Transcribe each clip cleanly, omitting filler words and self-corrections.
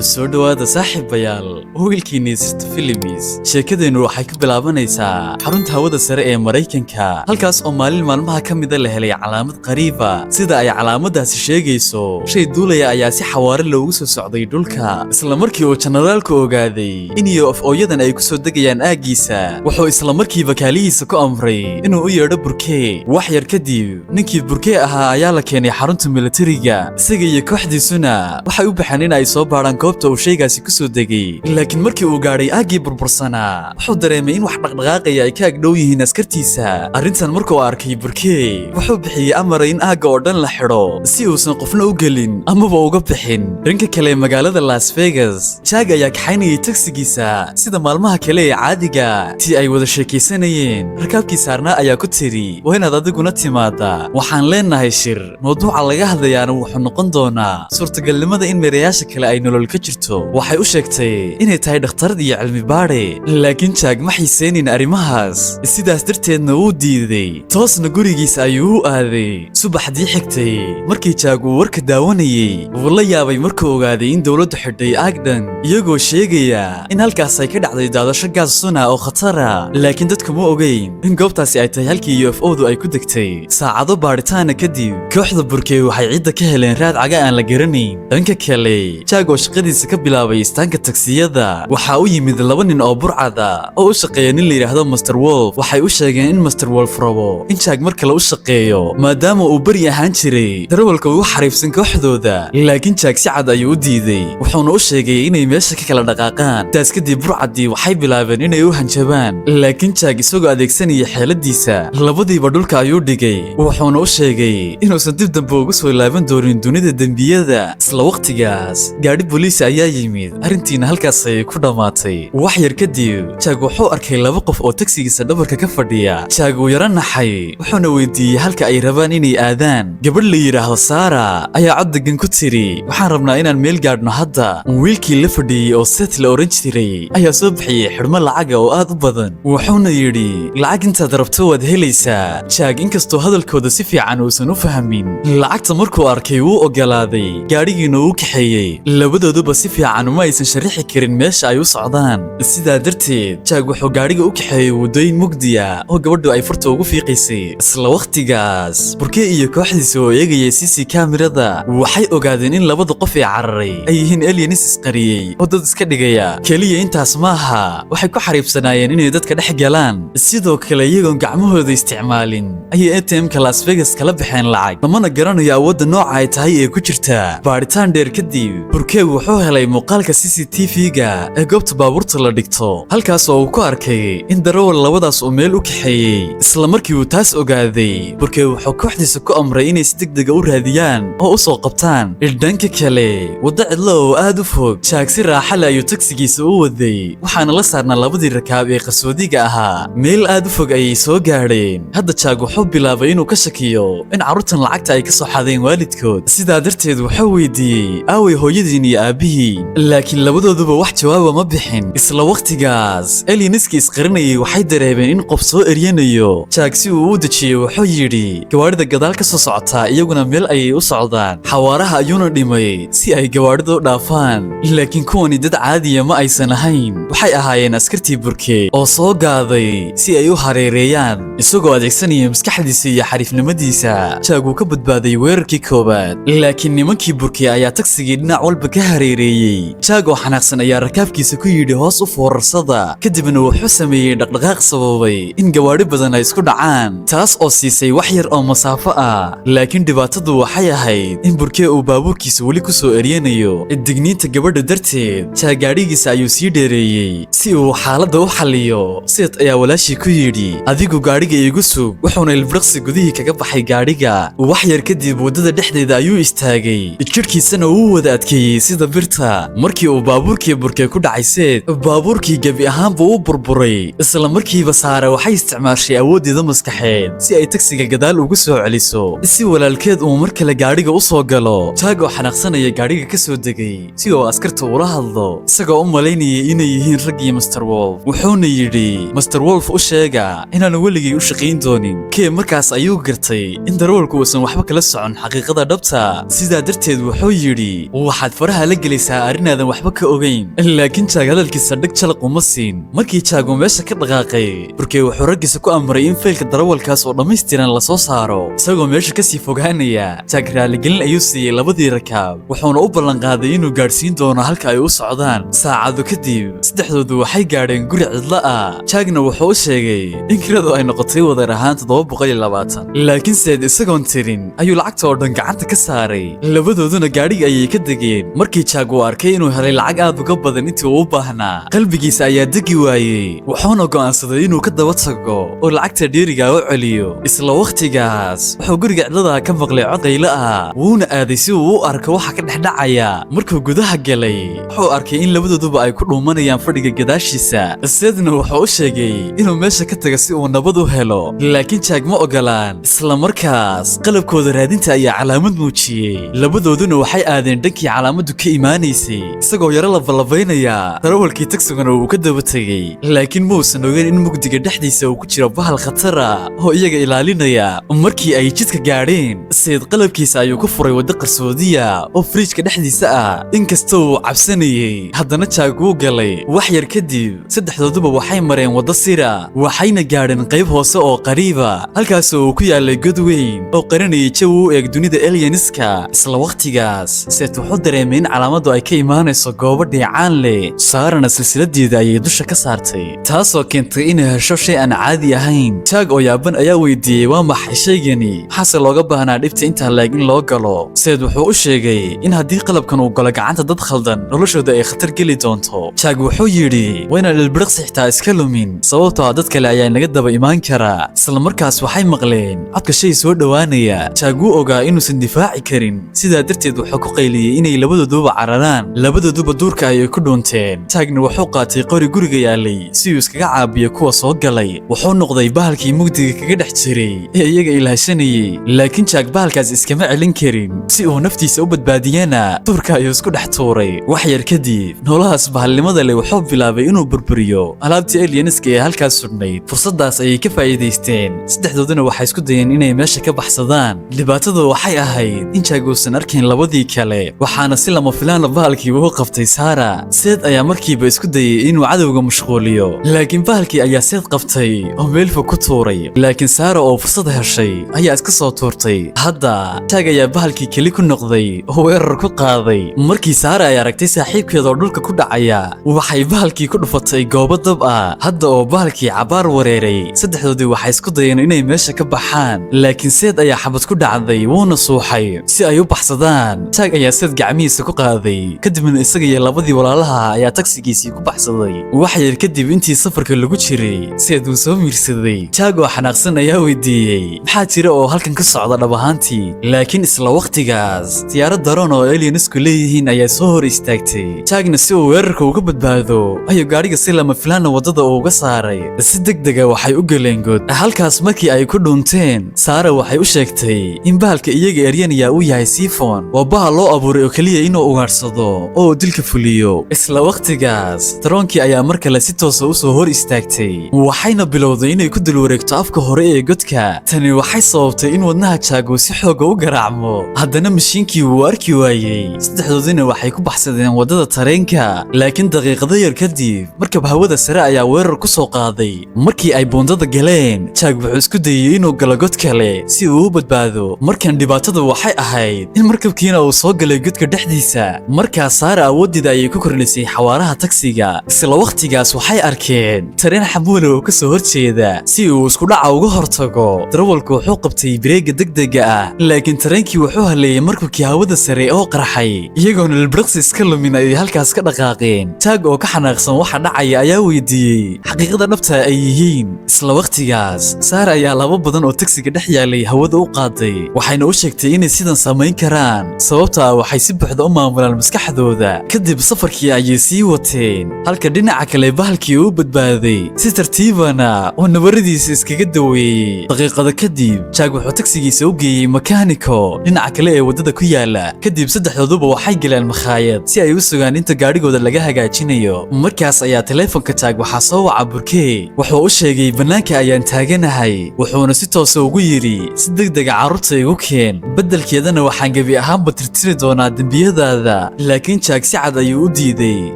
soo dhawaada saaxiibayaal wiilkiinii sirta filimis sheekadeennu waxay ka bilaabanaysaa xarunta hawada sare ee Mareykanka halkaas oo maalin maalmaha ka mid ah la helay calaamad qariiba sida ay calaamadaasi sheegayso shay duulaya ayaa si xawaare loogu soo socday dhulka isla markii uu generaalku ogaaday in UFO-yadan ay ku soo degayaan aagiisa wuxuu isla markiiba kaalihiisa ku amray inuu u yeedho burkee wax yar kadib ninkii burkee ahaa ayaa la keenay xarunta militariga isaga iyo kooxdiisuna waxay u baxeen in ay soo baaraan goobta uu shaygaasi ku soo degay laakiin markii uu gaadhay aagii burbursanaa wuxuu dareemay in wax dhaqdhaqaaqaya ay ka agdhow yihiin askartiisa arrintan markuu arkay burkee wuxuu bixiyey amara in aagga oo dhan la xidho si uusan qofna u gelin amaba uga bixin dhanka kale magaalada Las Vegas Jack ayaa kaxaynayay taksigiisa sida maalmaha kale ee caadiga tii ay wada sheekaysanayeen rakaabkii saarnaa ayaa ku tiri waa inaad adiguna timaada waxaan leenahay shir mawduuca laga hadlayaana wuxuu noqon doonaa suurtagalnimada in meerayaasha kale ay nolol ka jirto waxay u sheegtay inay tahay dhakhtarad iyo cilmi baadhe laakiin Jack ma xiiseenin arrimahaas sidaas darteedna wuu diiday toosna gurigiisa ayuu u aaday subaxdii xigtay markii Jack uu warka daawanayay wuu la yaabay markuu ogaaday in dowladdu xidhay aagdan iyagoo sheegaya in halkaas ay ka dhacday daadasho gaas sun ah oo khatara laakiin dadku ma ogeyn in goobtaasi ay tahay halkii UFO-du ay ku degtay saacado baadhitaana kadib kooxda burkee waxay cidda ka heleen raad caga aan la garanayn dhanka kale Jack oo shaqadiisa ka bilaabay istaanka taksiyada waxa uu yimid laba nin oo burcada oo u shaqeeya nin la yiraahdo Mr. Wolf waxay u sheegeen in Mr. Wolf rabo in Jack mar kale u shaqeeyo maadaama uu bari ahaan jiray darawalka ugu xariifsan kooxdooda laakiin Jack si cad ayuu u diiday wuxuuna u sheegay inay meesha ka kala dhaqaaqaan taas kadib burcadii waxay bilaabeen inay u hanjabaan laakiin Jack isagoo adeegsanaya xeeladiisa labadiiba dhulka ayuu dhigay wuxuuna u sheegay inuusan dib dambe ugu soo laaban doonin dunida dembiyada isla waqtigaas gaadhi booliis ayaa yimid arrintiina halkaas ay ku dhamaatay wax yar kadib Jack wuxuu arkay laba qof oo taksigiisa dhabarka ka fadhiya Jack uu yara naxay wuxuuna weydiiyey halka ay rabaan inay aadaan gabadh la yiraahdo Sara ayaa cod degan ku tiri waxaan rabnaa inaan meel gaadhno hadda wiilkii la fadhiyey oo Seth la oran jiray ayaa soo bixiyey xidhmo lacaga oo aad u badan wuxuuna yidhi lacag intaad rabto waad helaysaa Jack inkastoo hadalkooda si fiican uusan u fahmin lacagta markuu arkay wuu ogolaaday gaadhigiina uu kaxeeyey labadooduba si fiican uma aysan sharixi karin meesha ay u socdaan sidaa darteed Jack wuxuu gaadhiga u kaxeeyey wadooyin mugdiya oo gabadhu ay furta ugu fiiqaysay isla waqtigaas burkee iyo kooxdiisa oo eegayay CC kaamirada waxay ogaadeen in labada qof ee cararay ay yihiin aliens isqariyey oo dad iska dhigaya kaliya intaas maaha waxay ku xariibsanaayeen inay dadka dhex galaan sidoo kale iyagoon gacmahooda isticmaalin ayay ATM-ka Las Vegas kala baxeen lacag lamana garanayo awoodda nooca ay tahay ee ku jirta baaritaan dheer kadib burkee wuxuu helay muuqaalka CCTV-ga ee goobta baabuurta la dhigto halkaas oo uu ku arkay in darawal labadaas uu meel u kaxeeyey isla markii uu taas ogaaday burkee wuxuu kooxdiisa ku amray inay si degdeg u raadiyaan oo u soo qabtaan dhanka kale wadda cidlo oo aad u fog Jack si raaxa leh ayuu taksigiisa u waday waxaana la saarnaa labadii rakaab ee qarsoodiga ahaa meel aad u fog ayay soo gaadheen hadda Jack wuxuu bilaabay inuu ka shakiyo in carruurtan lacagta ay ka soo xadeen waalidkood sidaa darteed wuxuu weydiiyey aaway hooyadiin iyo aabihiin laakiin labadooduba wax jawaaba ma bixin isla waqtigaas alieniskii isqarinayay waxay dareemeen in qof soo eryanayo Jack si uu u dejiyey wuxuu yidhi gawaadhida gadaal ka soo socotaa iyaguna meel ayay u socdaan xawaaraha ayuuna dhimay si ay gawaadhida u dhaafaan laakiin kuwani dad caadiya ma aysan ahayn waxay ahaayeen askartii burkee oo soo gaaday si ay u hareereeyaan isagoo adeegsanaya maskaxdiisa iyo xariifnimadiisa Jack uu ka badbaaday weerarkii koowaad laakiin nimankii burkee ayaa tagsigii dhinac walba ka hareereeyey Jack oo xanaaqsan ayaa rakaabkiisa ku yidhi hoos u foorarsada kadibna wuxuu sameeyey dhaqdhaqaaq sababay in gawaadhi badan ay isku dhacaan taas oo siisay wax yar oo masaafo ah laakiin dhibaatadu waxay ahayd in burkee uu baabuurkiisa weli ku soo eryanayo digniinta gabadha darteed Jack gaadhigiisa ayuu sii dheereeyey si uu xaaladda u xalliyo Seth ayaa walaashii ku yidhi adigu gaadhiga iigu sug wuxuuna ilbiriqsi gudihii kaga baxay gaadhiga wax yar kadib waddada dhexdeeda ayuu istaagay jidhkiisana wuu wada adkeeyey sida birta markii uu baabuurkii burkee ku dhacay Seth baabuurkii gebi ahaanba u burburay isla markiiba Sara waxay isticmaashay awooddeeda maskaxeed si ay tagsiga gadaal ugu soo celiso si walaalkeed uu mar kale gaadhiga u soo galo Jack oo xanaaqsanaya gaadhiga ka soo degay si uu askarta ula hadlo isagoo u malaynayay inay yihiin rag iyo Mr. Wolf wuxuuna yidhi Mr. Wolf u sheega inaan weligay u shaqayn doonin kee markaas ayuu gartay in darawalku uusan waxba kala socon xaqiiqada dhabta sidaa darteed wuxuu yidhi waxaad faraha la gelaysaa arrinaadan waxba ka ogeyn laakiin jaag hadalkiisa dhig jalaq uma siin markii jaag uu meesha ka dhaqaaqay burkey wuxuu raggiisa ku amray in faylka darawalkaas oo dhammaystiran la soo saaro isagoo meesha kasii fogaanaya jaag raaligelin ayuu siiyey labadii rakaab wuxuuna u ballanqaaday inuu gaadhsiin doono halka ay u socdaan saacado kadib saddexdoodu waxay gaadheen guri cidlo ah jaagna wuxuu u sheegay in kiradu ay noqotay wadar ahaan 720 laakiin seed isagoon tirin ayuu lacagta oo dhan gacanta ka saaray labadooduna gaadhiga ayay ka degeen markii jaag uu arkay inuu helay lacag aad uga badan intii uu u baahnaa qalbigiisa ayaa degi waayey wuxuuna go'aansaday inuu ka daba tago oo lacagta dheeriga u celiyo isla waqtigaas wuxuu guriga cidlada ka maqlay cod qaylo ah wuuna aaday si uu u arko waxa ka dhexdhacaya markuu gudaha galay wuxuu arkay in labadooduba ay ku dhuumanayaan fadhiga gadaashiisa seedna wuxuu u sheegay inuu meesha ka tago si uu nabad u helo laakiin jaag ma ogolaan isla markaas qalabkooda raadinta ayaa calaamad muujiyey labadooduna waxay aadeen dhankii calaamadu ka imaanaysay isagoo yaro labalabaynaya darawalkii tagsiguna uu ka daba tegey laakiin muusan ogeyn in mugdiga dhexdiisa uu ku jiro bahal khatara oo iyaga ilaalinaya markii ay jidka gaadheen seed qalabkiisa ayuu ku furay waddo qarsoodiya oo fridjka dhexdiisa ah inkastoo uu cabsanayey haddana jaag wuu galay wax yar kadib saddexdooduba waxay mareen waddo sira waxayna gaadheen qayb hoose oo qariiba halkaasoo uu ku yaalay god weyn oo qarinayay jawi u eeg dunida alieniska isla waqtigaas seed wuxuu dareemay in calaamadu ay ka imaanayso goobo dheecaan leh saarana silsiladeeda ayay dusha ka saartay taasoo keentay inay hesho shay aan caadi ahayn jaag oo yaaban ayaa weydiiyey waa maxay shaygani maxaase looga baahnaa dhibta intaa laeg in loo galo seed wuxuu u sheegay in haddii qalabkan uu galo gacanta dad khaldan noloshooda ay khatar geli doonto jaag wuxuu yidhi waa inaan ilbiriqsi xitaa iska lumin sababtoo dad kale ayaa naga daba imaan kara isla markaas waxay maqleen codka shay soo dhowaanaya jaag wuu ogaa inuusan difaaci karin sidaa darteed wuxuu ku qayliyey inay labadooduba cararaan labadooduba duurka ayay ku dhuunteen jaagna wuxuu qaatay qori guriga yaalay si uu iskaga caabiyo kuwa soo galay wuxuu noqday bahalkii mugdiga kaga dhex jiray ee iyaga ilaashanayey laakiin jaag bahalkaas iskama celin karin si uu naftiisa u badbaadiyana duurka ayuu isku dhex tuuray wax yar kadib noolahaas bahalnimada leh wuxuu bilaabay inuu burburiyo alaabtii alieniska ee halkaas sudhnayd fursadaas ayay ka faa'iidaysteen saddexdooduna waxay isku dayeen inay meesha ka baxsadaan dhibaatadu waxay ahayd in jaag uusan arkayn labadii kale waxaana si lama filaana bahalkii uu qabtay saara seed ayaa markiiba isku dayay inuu cadowga mashquuliyo laakiin bahalkii ayaa seed qabtay oo meel fog ku tuuray laakiin saara oo fursad heshay ayaa iska soo tuurtay hadda jaag ayaa bahalkii keli ku noqday oo weerar ku qaaday markii saara ay aragtay saaxiibkeeda oo dhulka ku dhacaya waxay bahalkii ku dhufatay goobo dab ah hadda oo bahalkii cabaar wareeray saddexdoodii waxay isku dayeen inay meesha ka baxaan laakiin seed ayaa xabad ku dhacday wuuna suuxay si ay u baxsadaan jaag ayaa seed gacmihiisa ku qaaday kadibna isaga iyo labadii walaalaha ayaa tagsigiisii ku baxsaday wax yar kadib intii safarka lagu jiray seed uu soo miirsaday jaag oo xanaaqsan ayaa weydiiyey maxaa jira oo halkan ka socda dhab ahaantii laakiin isla waqtigaas diyaarad daroon oo alienisku leeyihiin ayaa soo hor istaagtay jaagna si uu weerarka uga badbaado ayuu gaadhiga si lama filaana waddada uga saaray si degdega waxay u galeen god halkaas markii ay ku dhuunteen saara waxay u sheegtay in bahalka iyaga eryanaya uu yahay siifon waa bahal loo abuuray oo keliya inuu ugaarsado oo dilka fuliyo isla waqtigaas daroonkii ayaa mar kale si toosa u soo hor istaagtay waxayna bilowday inay ku dul wareegto afka hore ee godka tani waxay sababtay in wadnaha jaag uu si xooga u garaacmo haddana mashiinkii wuu arki waayey saddexdoodina waxay ku baxsadeen waddada tareenka laakiin daqiiqado yar kadib markab hawada sare ayaa weerar ku soo qaaday markii ay buundada galeen jaag wuxuu isku dayey inuu galo god kale si uu u badbaado markan dhibaatadu waxay ahayd in markabkiina uu soo galay godka dhexdiisa markaas saara awooddeeda ayay ku kordhisay xawaaraha tagsiga isla waqtigaas waxay arkeen tareen xamuula oo ka soo horjeeda si uu isku dhaca uga hortago darawalku wuxuu qabtay bareega degdega ah laakiin tareenkii wuxuu haleeyay markabkii hawada sare oo qarxay iyagoona ilbiriqsi iska lumin ayay halkaas ka dhaqaaqeen jaag oo ka xanaaqsan waxa dhacaya ayaa weydiiyey xaqiiqada dhabta ay yihiin isla waqtigaas saara ayaa laba badan oo tagsiga dhex yaalay hawada u qaaday waxayna u sheegtay inay sidan samayn karaan sababtaa waxay si buuxda u maamulaan maskaxdooda kadib safarkii ayay sii wateen halka dhinaca kale bahalkii uu badbaaday si tartiibana oo nabaradiisa iskaga daweeyey daqiiqada kadib jaag wuxuu tagsigiisa u geeyey makaaniko dhinaca kale ee waddada ku yaala kadib saddexdooduba waxay galeen makhaayad si ay u sugaan inta gaadhigooda laga hagaajinayo markaas ayaa taleefonka jaag waxaa soo waca burkey wuxuu u sheegay bannaanka ayaan taaganahay wuxuuna si toosa ugu yidhi si degdega carruurta igu keen beddelkeedana waxaan gebi ahaanba tirtiri doonaa dembiyadaada shaqada laakiin Jack si cad ayuu u diiday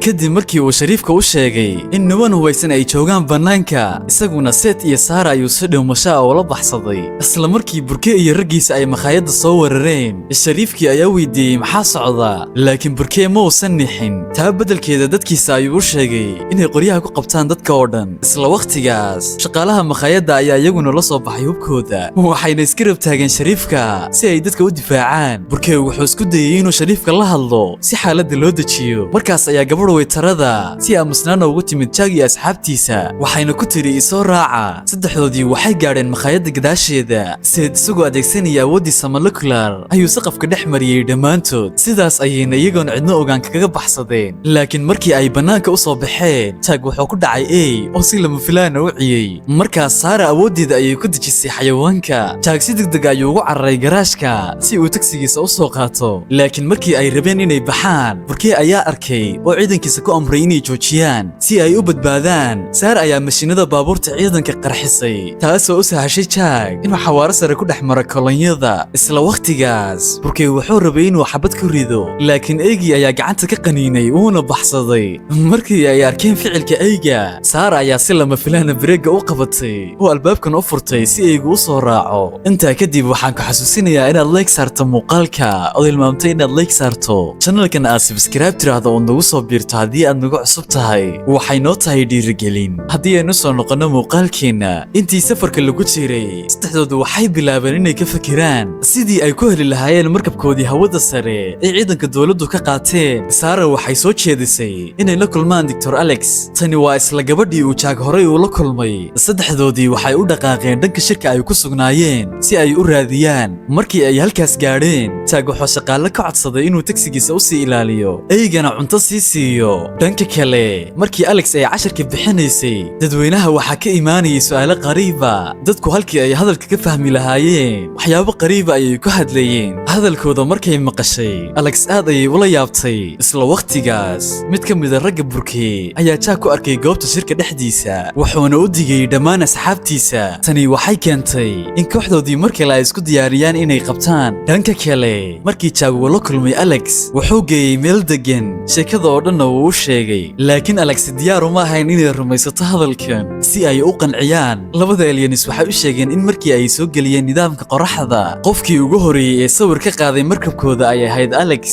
kadib markii uu shariifka u sheegay in niman hubaysan ay joogaan bannaanka isaguna Seth iyo Sarah ayuu si dhimasho oo la baxsaday isla markii Burke iyo raggiisa ay makhaayadda soo weerareen shariifkii ayaa weydiiyey maxaa socda laakiin Burke ma uusan nixin taa beddelkeeda dadkiisa ayuu u sheegay inay qoryaha ku qabtaan dadka oo dhan isla waqtigaas shaqaalaha makhaayadda ayaa iyaguna la soo baxay hubkooda waxayna iska rab taageen shariifka si ay dadka u difaacaan Burke wuxuu isku dayay inuu shariifka la hadlo si xaaladda loo dejiyo markaas ayaa gabadh weytarada si aamusnaana ugu timid Jack iyo asxaabtiisa waxayna ku tiri isoo raaca saddexdoodii waxay gaadheen makhaayadda gadaasheeda Seth isagoo adeegsanaya awooddiisa molecular ayuu saqafka dhex mariyey dhammaantood sidaas ayayna iyagoon cidno ogaan kaga baxsadeen laakiin markii ay bannaanka u soo baxeen Jack wuxuu ku dhacay oo si lama filaan u ciyay markaas Sarah awooddeeda ayay ku dejisay xayawaanka Jack si degdeg ayuu ugu cararay garaashka si uu tagsigiisa u soo qaato laakiin markii ay rabeen inay baxaan Burke ayaa arkay oo ciidankiisa ku amray inay joojiyaan si ay u badbaadaan Sarah ayaa mashiinada baabuurta ciidanka qarxisay taasoo u sahashay Jack inuu xawaaro sare ku dhex maro kolonyada isla waqtigaas Burke wuxuu rabay inuu xabad ku rido laakiin eygii ayaa gacanta ka qaniinay uuna baxsaday markii ay arkeen ficilka eyga Sarah ayaa si lama filaan bareega u qabatay oo albaabkan u furtay si eygu u soo raaco intaa kadib waxaan ku xasuusinayaa inaad like saarto muuqaalka oo ilmaamtay inaad like saarto channelkan aad subscribe tiraahdo oo nagu soo biirto haddii aad nagu cusub tahay waxay noo tahay dhiirigelin haddii aynu soo noqono muuqaalkeena intii safarka lagu jiray saddexdoodu waxay bilaabeen inay ka fakiraan sidii ay ku heli lahaayeen markabkoodii hawada sare ee ciidanka dowladdu ka qaateen Sarah waxay soo jeedisay inay la kulmaan Dr. Alex tani waa isla gabadhii uu Jack horay u la kulmay saddexdoodii waxay u dhaqaaqeen dhanka shirka ay ku sugnaayeen si ay u raadiyaan markii ay halkaas gaadheen Jack wuxuu shaqaale ka codsaday inuu tagsigiisa u sii ilaaliyo eygana cunto sii siiyo dhanka kale markii Alex ay casharka bixinaysay dadweynaha waxaa ka imaanayay su'aalo qariiba dadku halkii ay hadalka ka fahmi lahaayeen waxyaabo qariiba ayay ku hadlayeen hadalkooda markay maqashay Alex aad ayay ula yaabtay isla waqtigaas mid ka mid ah ragga Burke ayaa Jack ku arkay goobta shirka dhexdiisa wuxuuna u digay dhammaan asxaabtiisa tani waxay keentay in kooxdoodii markale ay isku diyaariyaan inay qabtaan dhanka kale markii Jack uu la kulmay Alex wuxuu geeyay meel degan sheekada oo dhan uu u sheegay laakiin Alex diyaar uma ahayn inay rumaysato hadalkan si ay u qanciyaan labada aliens waxay u sheegeen in markii ay soo geliyeen nidaamka qoraxda qofkii ugu horeeyay ee sawir ka qaaday markabkooda ay ahayd Alex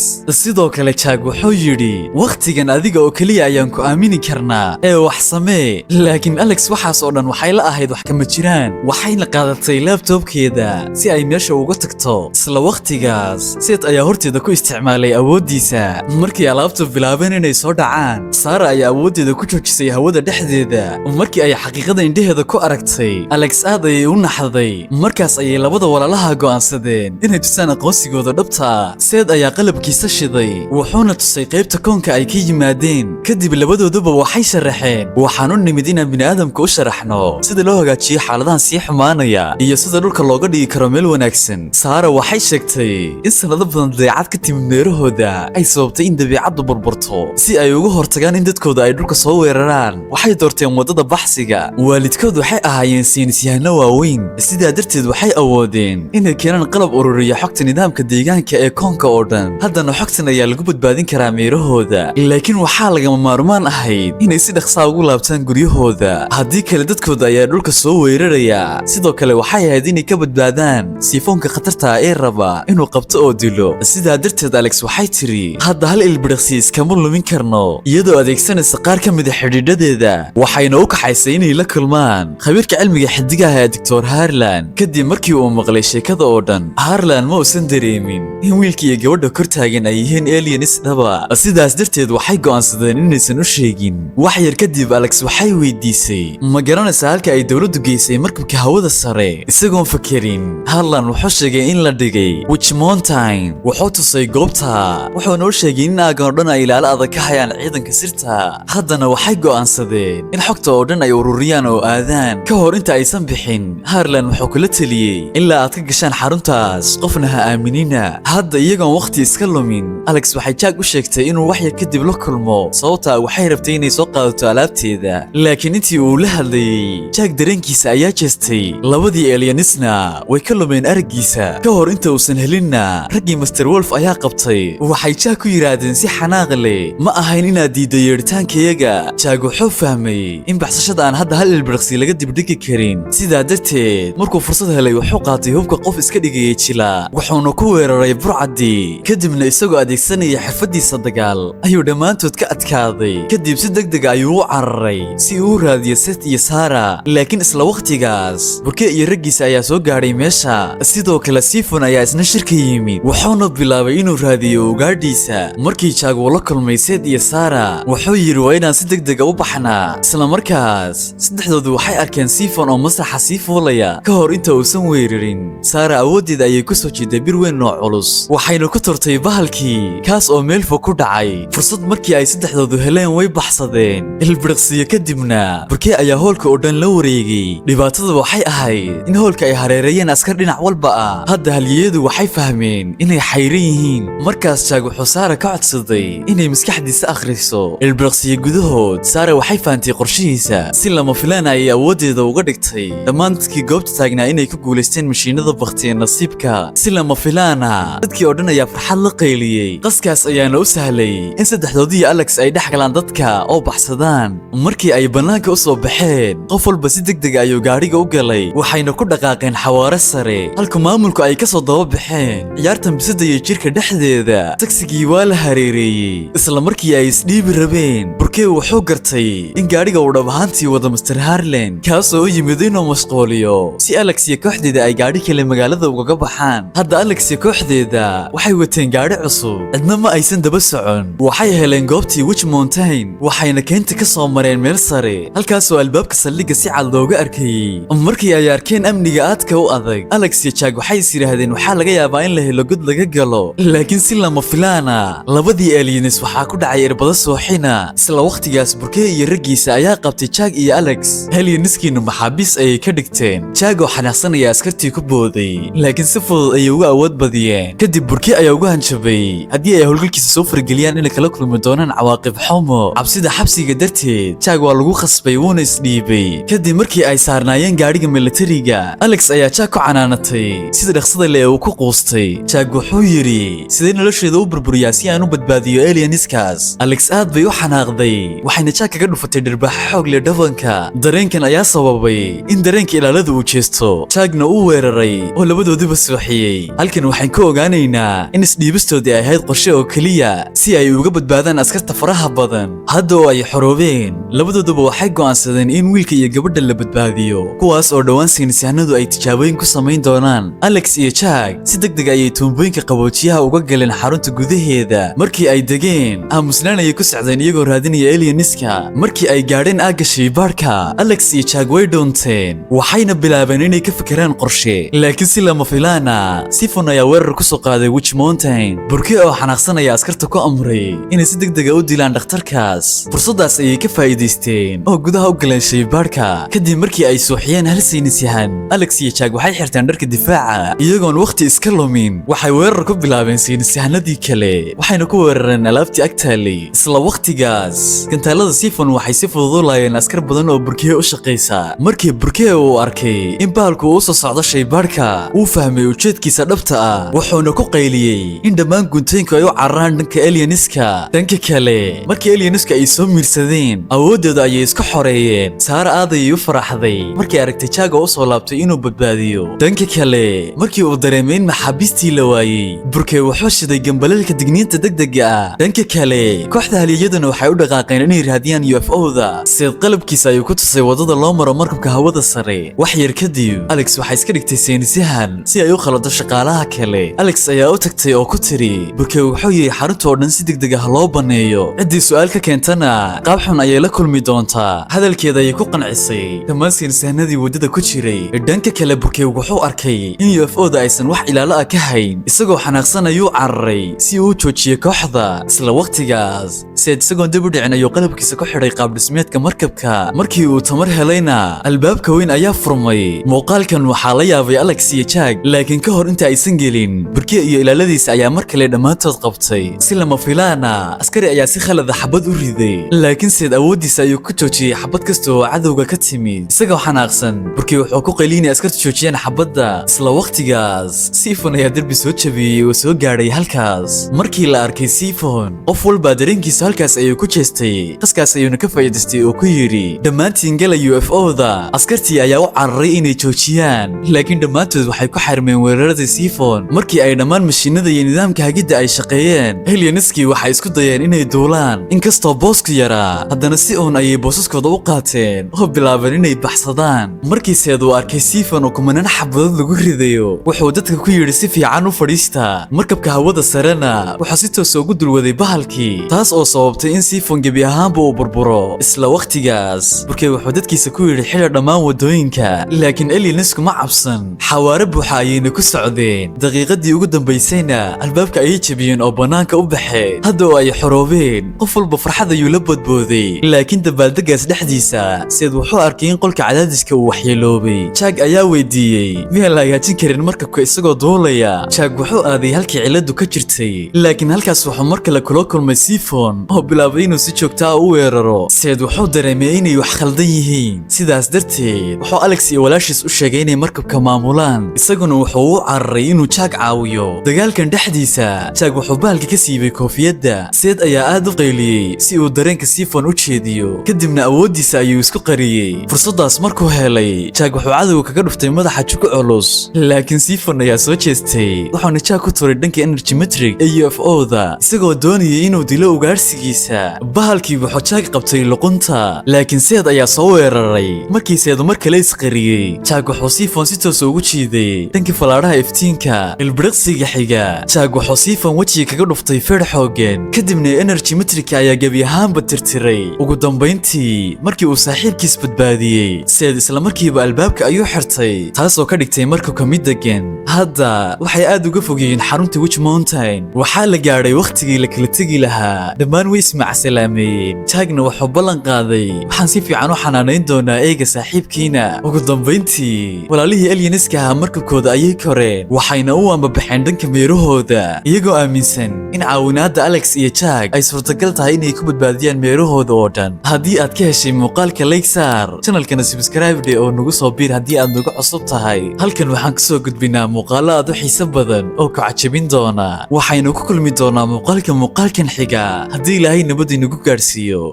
sidoo kale Jack wuxuu yidhi waqtigan adiga oo kaliya ayaan ku aamini karnaa ee wax samee laakiin Alex waxaas oo dhan waxay la ahayd wax kama jiraan waxayna qaadatay laptopkeeda si ay meesha uga tagto isla waqtigaas Seth ayaa horteeda ku isticmaalay awooddiisa markii alaabtu bilaabeen inay soo dhacaan Sarah ayaa awooddeeda ku joojisay hawada dhexdeeda markii ay xaqiiqada indhaheeda ku aragtay Alex aad ayay u naxday markaas ayay labada walaalaha go'aansadeen inay tusaan aqoonsigooda dhabta Seth ayaa qalabkiisa shiday wuxuuna tusay qaybta koonka ay ka yimaadeen kadib labadooduba waxay sharaxeen waxaan u nimid inaan bini'aadamka u sharaxno sida loo hagaajiyo xaaladahan sii xumaanaya iyo sida dhulka looga dhigi karo meel wanaagsan Sarah waxay sheegtay in sanado badan dabeecad ka timid meerahooda ay sababtay in dabeecaddu burburto si ay uga hortagaan in dadkooda ay dhulka soo weeraraan waxay doorteen wadada baxsiga waalidkood waxay ahaayeen saynisyahano waaweyn sidaa darteed waxay awoodeen inay keenaan qalab ururiya xogta nidaamka deegaanka ee koonka oo dhan haddana xogtan ayaa lagu badbaadin karaa meerahooda laakiin waxaa lagama maarmaan ahayd inay si dhaqsaa ugu laabtaan guryahooda haddii kale dadkooda ayaa dhulka soo weeraraya sidoo kale waxay ahayd inay ka badbaadaan siifoonka khatarta ee raba inuu qabto oo dilo sidaa darteed Alex waxay tiri hadda hal ilbiriqsi iskama lumin karno iyadoo adeegsanaysa qaar ka mid ah xidhiidhadeeda waxayna u kaxaysay inay la kulmaan khabiirka cilmiga xidigaha ee Dr. Harlan kadib markii uu maqlay sheekada oo dhan Harlan ma uusan dareemin in wiilkii iyo gabadha kor taagan ay yihiin aliens dhaba sidaas darteed waxay go'aansadeen inaysan u sheegin wax yar kadib Alex waxay weydiisay ma garanaysaa halka ay dowladdu geysay markabka hawada sare isagoon fakirin Harlan wuxuu sheegay in la dhigay Witch Mountain wuxuu tusay goobta wuxuuna u sheegay in aagan oo dhan ay ilaalo adag ka hayaan ciidanka sirta haddana waxay go'aansadeen in xogta oo dhan ay ururiyaan oo aadaan ka hor inta aysan bixin Harlan wuxuu kula taliyey ilaa aad ka gashaan xaruntaas qofna ha aaminina hadda iyagoon waqti iska lumin Alex waxay Jack u sheegtay inuu wax yar kadib la kulmo sababta waxay rabtay inay soo qaadato alaabteeda laakiin intii uu la hadlayay Jack dareenkiisa ayaa jeestay labadii aliensna way ka lumeen araggiisa ka hor inta uusan helinna raggii Mr. Wolf ayaa qabtay waxay jaag ku yiraahdeen si xanaaq leh ma ahayn inaad diido yeeritaankayaga jaag wuxuu fahmay in baxsashada aan hadda hal ilbiriqsi laga dibdhigi karin sidaa darteed markuu fursad helay wuxuu qaatay hubka qof iska dhigayay jila wuxuuna ku weeraray burcadii kadibna isagoo adeegsanaya xirfadiisa dagaal ayuu dhammaantood ka adkaaday kadib si degdeg ayuu u cararay si uu u raadiyo Seth iyo Sarah laakiin isla waqtigaas burke iyo raggiisa ayaa soo gaadhay meesha sidoo kale Sifon ayaa isna shirka yimid wuxuuna bilaabay inuu raadiyo ugaadhiisa markii jaag uu la kulmay Seth iyo Sarah wuxuu yiri waa inaan si degdeg u baxnaa isla markaas saddexdoodu waxay arkeen Sifon oo masraxa sii fuulaya ka hor inta uusan weerarin Sarah awoodeeda ayay ku soo jeeday bir weyn oo culus waxayna ku turtay bahalkii kaas oo meel fog ku dhacay fursad markii ay saddexdoodu heleen way baxsadeen ilbiriqsiyo kadibna burke ayaa hoolka oo dhan la wareegay dhibaatada waxay ahayd in hoolka ay hareereeyeen askar dhinac walba ah hadda halyeyadu waxay fahmeen inay xayran yihiin markaas jaag wuxuu Sarah ka codsaday inay maskaxdiisa akhriso ilbiriqsiyo gudahood Sarah waxay fahamtay qorshihiisa si lama filaan ay awoodeeda uga dhigtay dhammaan dadkii goobta taagnaa inay ku guuleysteen mashiinada bakhtiye nasiibka si lama filaana dadkii oo dhan ayaa farxad la qayliyay qaskaas ayaana u sahlay in saddexdoodii Alex ay dhex galaan dadka oo baxsadaan markii ay banaanka u soo baxeen qof walba si degdeg ayuu gaariga u galay waxayna ku dhaqaaqeen xawaare sare halka maamulku ay ka soo daba baxeen ciyaartan bisada iyo jirka dhexdeeda tagsigii waa la hareereeyay isla markii ay isdhiibi rabeen burke wuxuu gartay in gaariga uu dhab ahaantii wada Mr. Harlan kaasoo u yimid inuu mashquuliyo si Alex iyo kooxdeeda ay gaari kale magaalada uga baxaan hadda Alex iyo kooxdeeda waxay wateen gaari cusub cidna ma aysan daba socon waxay heleen goobtii Witch Mountain waxayna keenta ka soo mareen meel sare halkaasoo albaabka saldhigga si cad looga arkayay markii ay arkeen amniga aadka u adag Alex iyo Jack waxay is yiraahdeen waxaa laga yaabaa in la helo god laga galo laakiin si lama filaana labadii aliens waxaa ku dhacay irbado sooxina isla waqtigaas burke iyo raggiisa ayaa qabtay Jack iyo Alex alienskiina maxaabiis ayay ka dhigteen Jack oo xanaaqsanaya askartii ku booday laakiin si fudud ayay uga awood badiyeen kadib burke ayaa uga hanjabay haddii ay howlgalkiisa soo fargeliyaan inay kala kulmi doonaan cawaaqib xumo cabsida xabsiga darteed Jack waa lagu khasbay wuuna isdhiibay kadib markii ay saarnaayeen gaariga militariga Alex ayaa Jack ku canaanatay sida dhaqsada leh uu ku quustay Jack wuxuu yiri sidee nolosheeda u burburiyaa si aan u badbaadiyo alienskaas Alex aad bay u xanaaqday waxayna Jack kaga dhufatay dhirbaax xoog leh dhabanka dareenkan ayaa sababay in dareenka ilaalada uu jeesto Jackna uu weeraray oo labadooduba sooxiyay halkan waxaan ka ogaanaynaa in isdhiibistoodii ay ahayd qorshe oo kaliya si ay uga badbaadaan askarta faraha badan hadda oo ay xoroobeen labadooduba waxay go'aansadeen in wiilka iyo gabadha la badbaadiyo kuwaas oo dhawaan saynisyahannadu ay tijaabooyin ku samayn doonaan Alex iyo Jack si degdeg ayay tuumbooyinka qaboojiyaha uga galeen xarunta gudaheeda markii ay degeen aamusnaan ayay ku socdeen iyagoo raadinaya alieniska markii ay gaadheen aagga shaybaarka Alex iyo Jack way doonteen waxayna bilaabeen inay ka fikiraan qorshe laakiin si lama filaana Sifon ayaa weerar ku soo qaaday Witch Mountain burke oo xanaaqsanaya askarta ku amray inay si degdeg ah u dilaan dhakhtarkaas fursadaas ayay ka faa'iideysteen oo gudaha u galeen shaybaarka kadib markii ay sooxiyeen hal saynisyahan Alex iyo Jack waxay xirteen dharka difaaca iyagoon waqti iska lumin waxay weerar ku bilaabeen saynisyahanadii kale waxayna ku weerareen alaabtii agtaalay isla waqtigaas gantaalada Sifon waxay si fudud u laayeen askar badan oo burke u shaqeysa markii burke uu arkay in bahalku uu soo socdo shaybaarka uu fahmay ujeedkiisa dhabta ah wuxuuna ku qayliyay in dhammaan guntaynku ay u cararaan dhanka alieniska dhanka kale markii alieniska ay soo miirsadeen awoodooda ayay iska xoreeyeen Sarah aad ayay u faraxday markii aragtay Jack oo soo laabtay inuu badbaadiyo dhanka kale markii uu dareemay in maxaabiistii la waayay burke wuxuu shiday gambalelka digniinta degdega ah dhanka kale kooxda halyeyaduna waxay u dhaqaaqeen inay raadiyaan UFO-da seed qalabkiisa ayuu ku tusay wadada loo maro markabka hawada sare wax yar kadib Alex waxay iska dhigtay saynisyahan si ay u khalado shaqaalaha kale Alex ayaa u tagtay oo ku tiri burke wuxuu yiri xarunta oo dhan si degdeg ah loo baneeyo cidii su'aal ka keentana qaab xun ayay la kulmi doontaa hadalkeeda ayay ku qancisay dhammaan saynisyahanadii wadada ku jiray dhanka kale burke wuxuu arkay in UFO-da aysan wax ilaalo ah ka hayn isagoo xanaaqsan ayuu cararay si uu u joojiyo kooxda isla waqtigaas Seth isagoo dib u dhicin ayuu qalabkiisa ku xidhay qaab dhismeedka markabka markii uu tamar helayna albaabka weyn ayaa furmay muuqaalkan waxaa la yaabay Alex iyo Jack laakiin ka hor inta aysan gelin burke iyo ilaaladiisa ayaa mar kale dhammaantood qabtay si lama filaana askari ayaa si khalad ah xabad u riday laakiin Seth awoodiisa ayuu ku joojiyay xabad kasta oo cadowga ka timid isagoo xanaaqsan burke wuxuu ku qaylinay askarta joojiyaan xabadda isla waqtigaas Sifon ayaa darbi soo jabiyay oo soo gaadhay halkaas qaskas markii la arkay Siphon qof walba dareenkiisa halkaas ayuu ku jeestay qaskaas ayuuna ka faa'iidaystay oo ku yiri dhammaantiin gala UFO-da askartii ayaa u cararay inay joojiyaan laakiin dhammaantood waxay ku xirmeen weerarada Siphon markii ay dhammaan mashiinada iyo nidaamka hagidda ay shaqeeyeen alieniskii waxay isku dayeen inay duulaan inkastoo boosku yaraa haddana si uun ayay boosaskooda u qaateen oo bilaabeen inay baxsadaan markiiseed uu arkay Siphon oo kumanaan xabadood lagu ridayo wuxuu dadka ku yidhi si fiican u fadhiista markabka hawada sarena waxaa si toos ugu dulwaday bahalkii taas oo sababtay in Siphon gebi ahaanba uu burburo isla waqtigaas markii wuxuu dadkiisa ku yidhi xidha dhammaan wadooyinka laakiin alienisku ma cabsan xawaare buuxa ayayna ku socdeen daqiiqadii ugu dambaysayna albaabka ayay jabiyeen oo bannaanka u baxeen hadda oo ay xoroobeen qof walba farxad ayuu la badbooday laakiin dabaaldegaas dhexdiisa seed wuxuu arkay in qolka cadaadiska uu waxyeeloobay Jack ayaa weydiiyey miyaan la hagaajin karin markabka isagoo duulaya Jack wuxuu aaday halkii ciladu ka jirtay laakiin halkaas wuxuu mar kale kula kulmay Siphon oo bilaabay inuu si joogto ah u weeraro seed wuxuu dareemay inay wax khaldan yihiin sidaas darteed wuxuu Alex iyo walaashiis u sheegay inay markabka maamulaan isaguna wuxuu u cararay inuu Jack caawiyo dagaalkan dhexdiisa Jack wuxuu baalka ka siibay koofiyadda seed ayaa aad u qayliyey si uu dareenka Siphon u jeediyo kadibna awoodiisa ayuu isku qariyey fursadaas markuu helay Jack wuxuu cadowga kaga dhuftay madaxa juku culus laakiin Siphon ayaa soo jeestay wuxuuna Jack ku tuuray dhanka energy metric ee UFO-da isagoo doonayay inuu dilo ugaarsigiisa bahalkii wuxuu Jack qabtay luqunta laakiin seed ayaa soo weeraray markii seed mar kale isqariyey Jack wuxuu Siphon si toos ugu jiiday dhanka falaadhaha iftiinka ilbiriqsiga xiga Jack wuxuu Siphon wejiga kaga dhuftay feer xooggan kadibna energy metric ayaa gebi ahaanba tirtiray ugu dambayntii markii uu saaxiibkiis badbaadiyey seed isla markiiba albaabka ayuu xirtay taasoo ka dhigtay markabka mid degan hadda waxay aad uga fogyihiin xarunta Witch Mountain waxaa la gaadhay waqtigii la kala tegi lahaa dhammaan way ismacsalaameen Jackna wuxuu ballan qaaday waxaan si fiican u xanaanayn doonaa eega saaxiibkiina ugu dambayntii walaalihii alieniska ahaa markabkooda ayay koreen waxayna u ambabaxeen dhanka meerahooda iyagoo aaminsan in caawinaadda Alex iyo Jack ay suurtagal tahay inay ku badbaadiyaan meerahooda oo dhan haddii aad ka heshay muuqaalka like saar channelkana subscribe dhe oo nagu soo biir haddii aad nagu cusub tahay halkan waxaan kasoo gudbinaa muuqaalo aad u xiiso badan oo ku cajabin doona waxaynu ku kulmi doonaa muuqaalkan xiga haddii Ilaahay nabad inagu gaarsiiyo